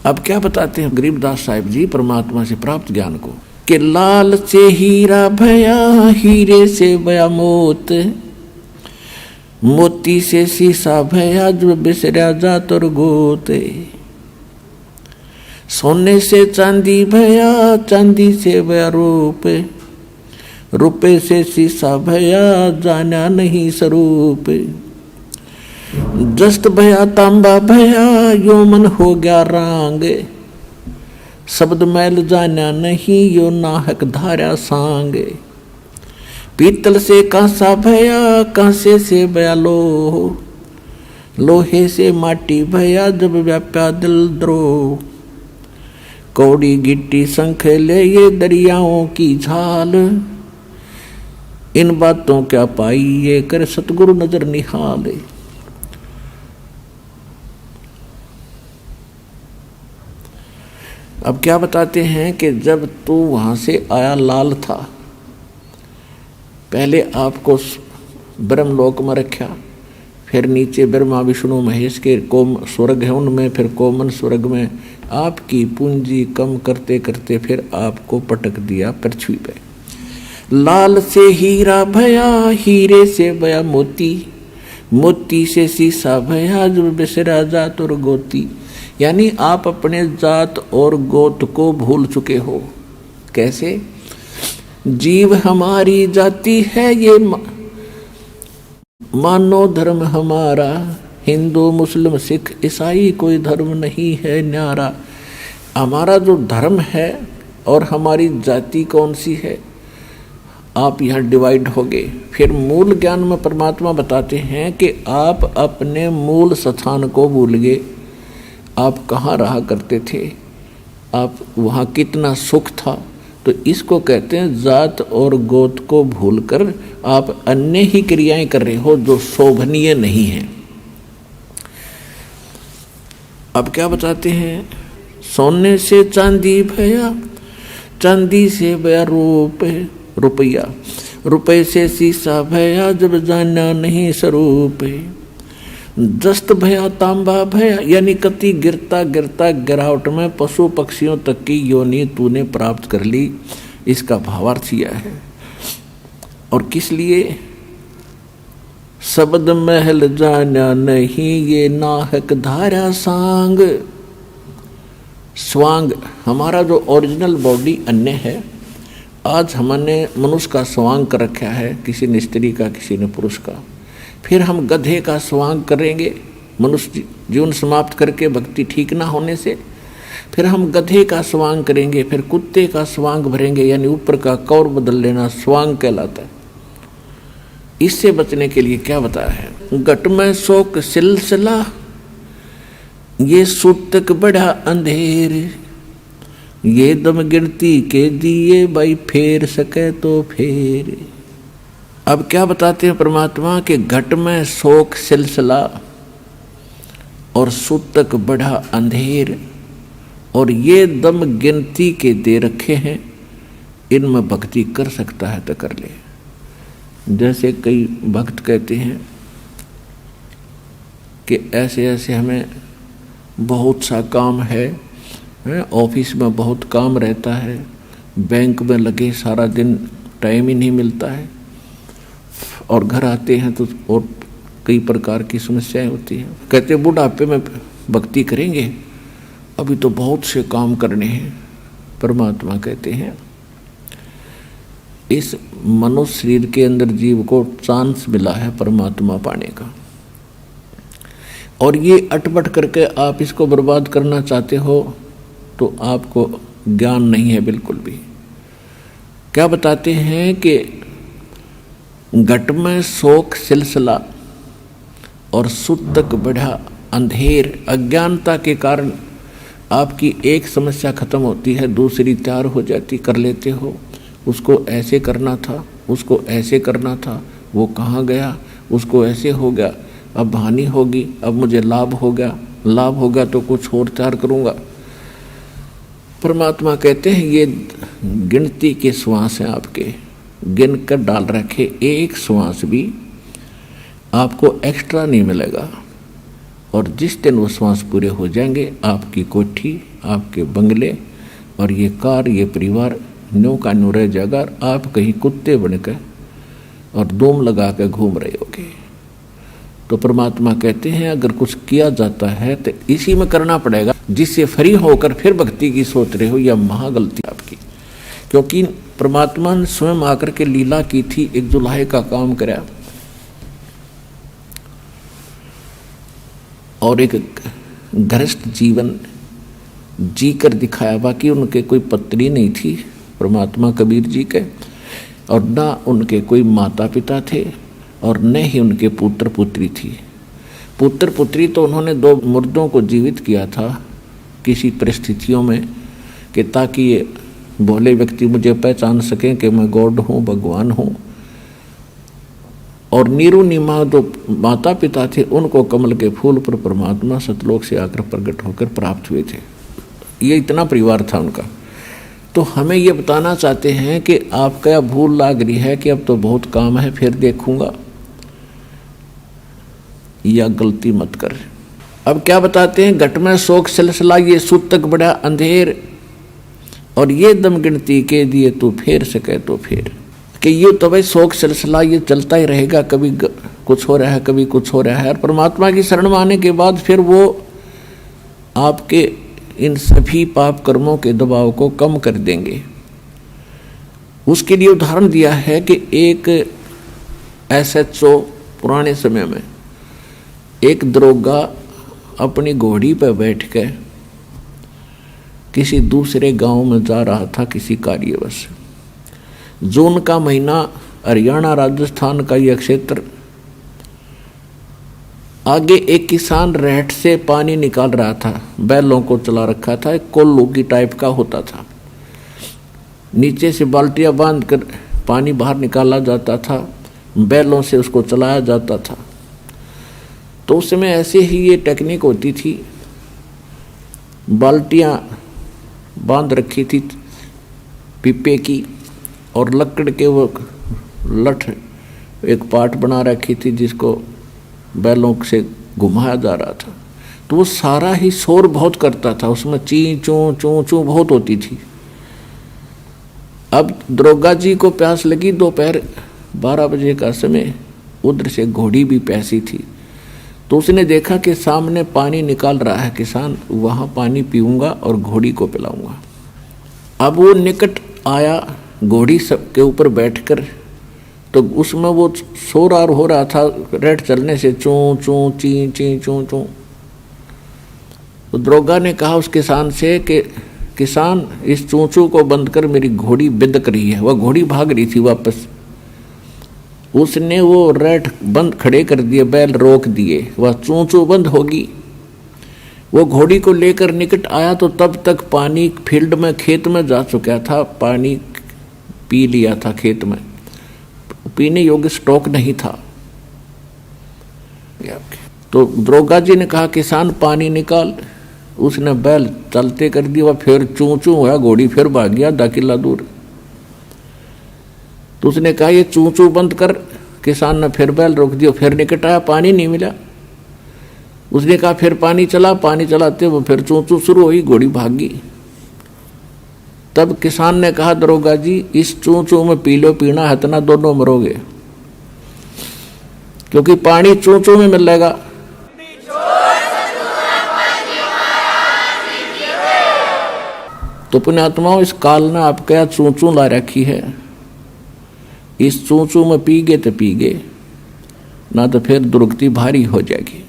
अब क्या बताते हैं गरीबदास साहिब जी परमात्मा से प्राप्त ज्ञान को, कि लाल से हीरा भया, हीरे से भया मोत, मोती से शीशा भया, जो बिसरा जात और गोते, सोने से चांदी भया, चांदी से भया रूप, रुपए से शीशा भया, जाना नहीं स्वरूप, जस्त भया तांबा भया, यो मन हो गया रांग, शब्द मैल जाना नहीं, यो नाहक धारा सांग, पीतल से कांसा भया, कांसे से भया लोह, लोहे से माटी भया, जब व्याप्या दिल द्रोह, कौड़ी गिट्टी शंख ले ये दरियाओं की झाल, इन बातों क्या पाई ये कर सतगुरु नजर निहाले। अब क्या बताते हैं कि जब तू वहां से आया लाल था, पहले आपको ब्रह्मलोक में रखा, फिर नीचे ब्रह्मा विष्णु महेश के कोम स्वर्ग है उनमें, फिर कोमन स्वर्ग में आपकी पूंजी कम करते करते फिर आपको पटक दिया पृथ्वी पे। लाल से हीरा भया, हीरे से भया मोती, मोती से शीशा भया, जो बिसरा जात और गोती, यानी आप अपने जात और गोत को भूल चुके हो। कैसे? जीव हमारी जाति है ये मानो धर्म हमारा, हिंदू मुस्लिम सिख ईसाई कोई धर्म नहीं है न्यारा। हमारा जो धर्म है और हमारी जाति कौन सी है, आप यहाँ डिवाइड हो गए। फिर मूल ज्ञान में परमात्मा बताते हैं कि आप अपने मूल स्थान को भूल गए। आप कहाँ रहा करते थे, आप वहाँ कितना सुख था। तो इसको कहते हैं जात और गोत को भूलकर आप अन्य ही क्रियाएं कर रहे हो जो शोभनीय नहीं है। अब क्या बताते हैं? सोने से चांदी भया, चांदी से भया रूप, रुपया, रुपये से शीशा भया, जब जाना नहीं स्वरूप, जस्त भया तांबा भया, यानी कति गिरता गिरता गिरावट में पशु पक्षियों तक की योनि तूने प्राप्त कर ली। इसका भावार्थ यह है। और किस लिए? शब्द महल जाना नहीं, ये नाहक धारा सांग। स्वांग हमारा जो ओरिजिनल बॉडी अन्य है, आज हमने मनुष्य का स्वांग कर रखा है, किसी ने स्त्री का, किसी ने पुरुष का। फिर हम गधे का स्वांग करेंगे मनुष्य जीवन समाप्त करके भक्ति ठीक ना होने से, फिर हम गधे का स्वांग करेंगे, फिर कुत्ते का स्वांग भरेंगे, यानी ऊपर का कौर बदल लेना स्वांग कहलाता है। इससे बचने के लिए क्या बताया है? घट में शोक सिलसिला, ये सूतक बड़ा अंधेर, ये दम गिनती के दिए भाई, फेर सके तो फेर। अब क्या बताते हैं परमात्मा के घट में शोक सिलसिला और सूतक बड़ा अंधेर, और ये दम गिनती के दे रखे हैं, इनमें भक्ति कर सकता है तो कर ले। जैसे कई भक्त कहते हैं कि ऐसे ऐसे हमें बहुत सा काम है, ऑफिस में बहुत काम रहता है, बैंक में लगे सारा दिन टाइम ही नहीं मिलता है, और घर आते हैं तो और कई प्रकार की समस्याएं होती हैं। कहते हैं बुढ़ापे में भक्ति करेंगे, अभी तो बहुत से काम करने हैं। परमात्मा कहते हैं इस मनुष्य शरीर के अंदर जीव को चांस मिला है परमात्मा पाने का, और ये अटपट करके आप इसको बर्बाद करना चाहते हो तो आपको ज्ञान नहीं है बिल्कुल भी। क्या बताते हैं कि घट में शोक सिलसिला और सूतक बढ़ा अंधेर, अज्ञानता के कारण आपकी एक समस्या खत्म होती है, दूसरी तैयार हो जाती, कर लेते हो। उसको ऐसे करना था, उसको ऐसे करना था, वो कहाँ गया, उसको ऐसे हो गया, अब हानि होगी, अब मुझे लाभ हो गया, लाभ होगा तो कुछ और तैयार करूँगा। परमात्मा कहते हैं ये गिनती के श्वास हैं आपके, गिन कर डाल रखे, एक श्वास भी आपको एक्स्ट्रा नहीं मिलेगा। और जिस दिन वो श्वास पूरे हो जाएंगे, आपकी कोठी, आपके बंगले और ये कार, ये परिवार न्यू का न्यू रह जाएगा। आप कहीं कुत्ते बनकर और दोम लगा कर घूम रहे होगे। तो परमात्मा कहते हैं अगर कुछ किया जाता है तो इसी में करना पड़ेगा। जिससे फ्री होकर फिर भक्ति की सोच रहे हो, यह महागलती आपकी। क्योंकि परमात्मा ने स्वयं आकर के लीला की थी, एक जुलाहे का काम कराया और एक गृहस्थ जीवन जी कर दिखाया। बाकी उनके कोई पत्नी नहीं थी परमात्मा कबीर जी के, और ना उनके कोई माता पिता थे और न ही उनके पुत्र पुत्री थी। पुत्र पुत्री तो उन्होंने 2 मुर्दों को जीवित किया था किसी परिस्थितियों में, कि ताकि ये भोले व्यक्ति मुझे पहचान सकें कि मैं गॉड हूँ, भगवान हूँ। और नीरू नीमा जो माता पिता थे उनको कमल के फूल पर परमात्मा सतलोक से आकर प्रकट होकर प्राप्त हुए थे। ये इतना परिवार था उनका। तो हमें ये बताना चाहते हैं कि आपका यह भूल लाग रही है कि अब तो बहुत काम है, फिर देखूंगा, या गलती मत कर। अब क्या बताते हैं, घट में शोक सिलसिला ये सूतक बड़ा अंधेर, और ये दम गिनती के दिए तू फेर सके तो फेर। कि ये तो भाई शोक सिलसिला ये चलता ही रहेगा, कभी कुछ हो रहा है, कभी कुछ हो रहा है। और परमात्मा की शरण में आने के बाद फिर वो आपके इन सभी पाप कर्मों के दबाव को कम कर देंगे। उसके लिए उदाहरण दिया है कि एक SHO पुराने समय में एक दरोगा अपनी घोड़ी पर बैठ कर किसी दूसरे गांव में जा रहा था किसी कार्यवश। जून का महीना, हरियाणा राजस्थान का यह क्षेत्र। आगे एक किसान रहट से पानी निकाल रहा था, बैलों को चला रखा था, एक कोल्लू की टाइप का होता था। नीचे से बाल्टियां बांध कर पानी बाहर निकाला जाता था, बैलों से उसको चलाया जाता था। तो उस समय ऐसे ही ये टेक्निक होती थी। बाल्टियां बांध रखी थी पीपे की, और लकड़ के वो लठ एक पाट बना रखी थी जिसको बैलों से घुमाया जा रहा था। तो वो सारा ही शोर बहुत करता था, उसमें ची चूं चूं चूं बहुत होती थी। अब दरोगा जी को प्यास लगी, दोपहर 12 बजे का समय, उधर से घोड़ी भी प्यासी थी। तो उसने देखा कि सामने पानी निकाल रहा है किसान, वहाँ पानी पीऊँगा और घोड़ी को पिलाऊँगा। अब वो निकट आया घोड़ी के ऊपर बैठकर, तो उसमें वो शोर हो रहा था रेट चलने से, चूं चूं ची ची चूं चूं। तो दरोगा ने कहा उस किसान से कि किसान, इस चूं चूं को बंद कर, मेरी घोड़ी बिदक रही है। वह घोड़ी भाग रही थी वापस। उसने वो रेट बंद खड़े कर दिए, बैल रोक दिए, वह चूं चूं बंद होगी। वो घोड़ी को लेकर निकट आया तो तब तक पानी फील्ड में, खेत में जा चुका था। पानी पी लिया था खेत में, पीने योग्य स्टॉक नहीं था। तो दरोगा जी ने कहा किसान पानी निकाल। उसने बैल चलते कर दिया, फिर चूं चूं हुआ, घोड़ी फिर भाग गया 10 किला दूर। तो उसने कहा ये चूं चूं बंद कर। किसान ने फिर बैल रोक दिया, फिर निकट आया, पानी नहीं मिला। उसने कहा फिर पानी चला, पानी चलाते वो फिर चूं चूं शुरू हुई, घोड़ी भागी। तब किसान ने कहा दरोगा जी, इस चूं चूं में पी लो, पीना है तना, दोनों मरोगे, क्योंकि पानी चूं चूं में मिलेगा। तो पुण्यात्माओं, इस काल ने आपके यहाँ चूं चूं ला रखी है। इस चूं चूं में पी गए तो पी गए, ना तो फिर दुर्गति भारी हो जाएगी।